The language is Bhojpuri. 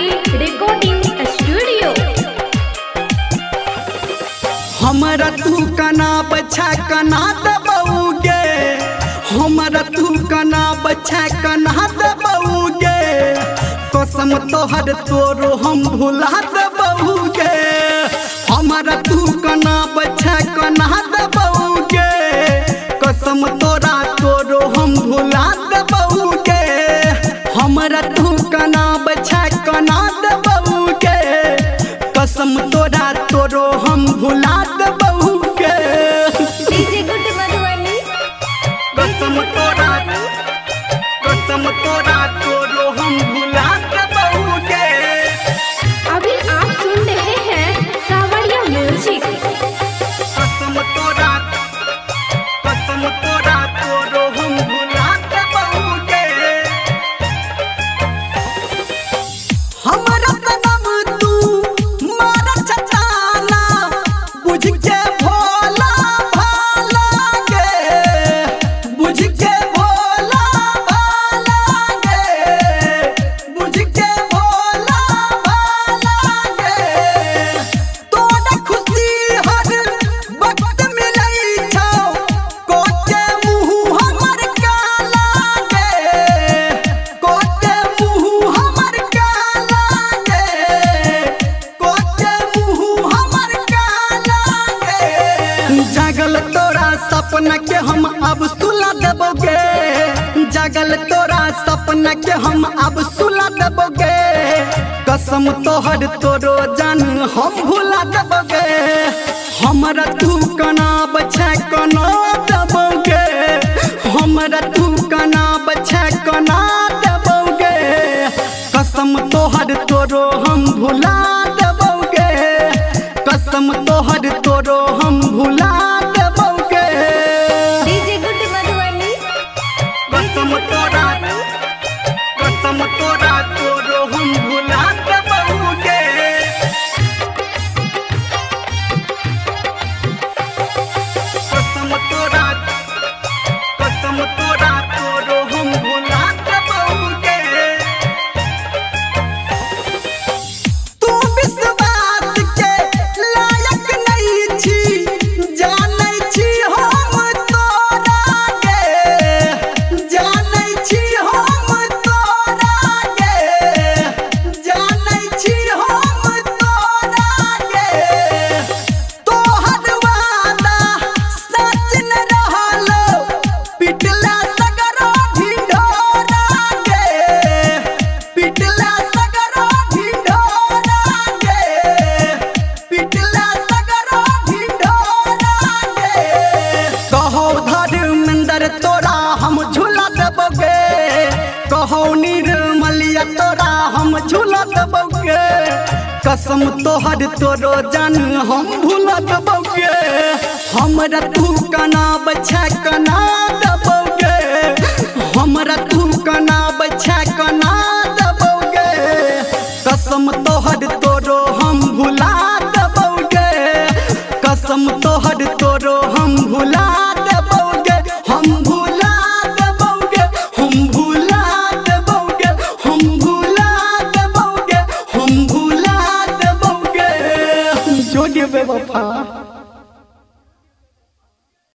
Recording studio. हमरा तू कना बच्चा कना दबौगे, हमरा तू कना बच्चा कना दबौगे, कसम तोहर तोरो हम भुला दबौगे। हमरा तू कना बच्चा कना दबौगे, कसम तोरा तोरो हम भुला दबौगे। हमरा तू कना बच्चा कना दबौगे, कसम तोरा तोरो हम भुला दबौगे। DJ good Madhubani. कसम तोरा तोरो हम भुला दबौगे। अभी आप सुन रहे हैं सावरिया म्यूजिक। कसम तोरा तोरो हम भुला दबौगे। हमरा सनम तू मारा चचाना, बुझ के भोला भाला गे, बुझ के भोला भाला गे, बुझ के भोला भाला गे। तोरा खुशी हर वक्त मिलै छौ, कोटे मुँह हमर काला गे, कोटे मुँह हमर काला गे, कोटे मुँह हमर काला गे। जागल तोरा सपना के हम अब सुला देबोगे, जागल तोरा सपना के हम अब सुला देबोगे। कसम तोहर तोरो जान हम भुला देबोगे। हमरा तू कना बच्चा कना देबोगे, हमरा तू कना बच्चा कना देबोगे। कसम तोहर तोरो हम भुला देबोगे, कसम तोहर तोरो हम भुला देबोगे। DJ good Madhubani. कसम तोरा तोरो हम भुला देबोगे। कसम तोरा तोरो हम भुला देबोगे। तू विश्वास के लायक नहीं छी, जानै छी हम तोरा गे, जानै छी हम तोरा गे, जानै छी हम तोरा गे। तोहर वादा सच न रहलो, पिटला सगरो ढिढोरा गे, पिटला सगरो ढिढोरा गे, पिटला सगरो ढिढोरा गे। कहो धर्मेंद्र तोरा हम झूला देबोगे, कहो निर्मलिया तोरा हम झूला देबोगे। कसम तोहर तोरो जान हम भुला देबोगे। हमरा तू कना बच्चा कना देबोगे, हमरा तू कना बच्चा कना देबोगे। कसम तोहर तोरो हम भुला देबोगे, कसम तोहर तोरो हम भुला देबोगे। हम भुला देबोगे, हम भुला देबोगे, हम भुला देबोगे, हम भुला देबोगे। जोगे बेवफा।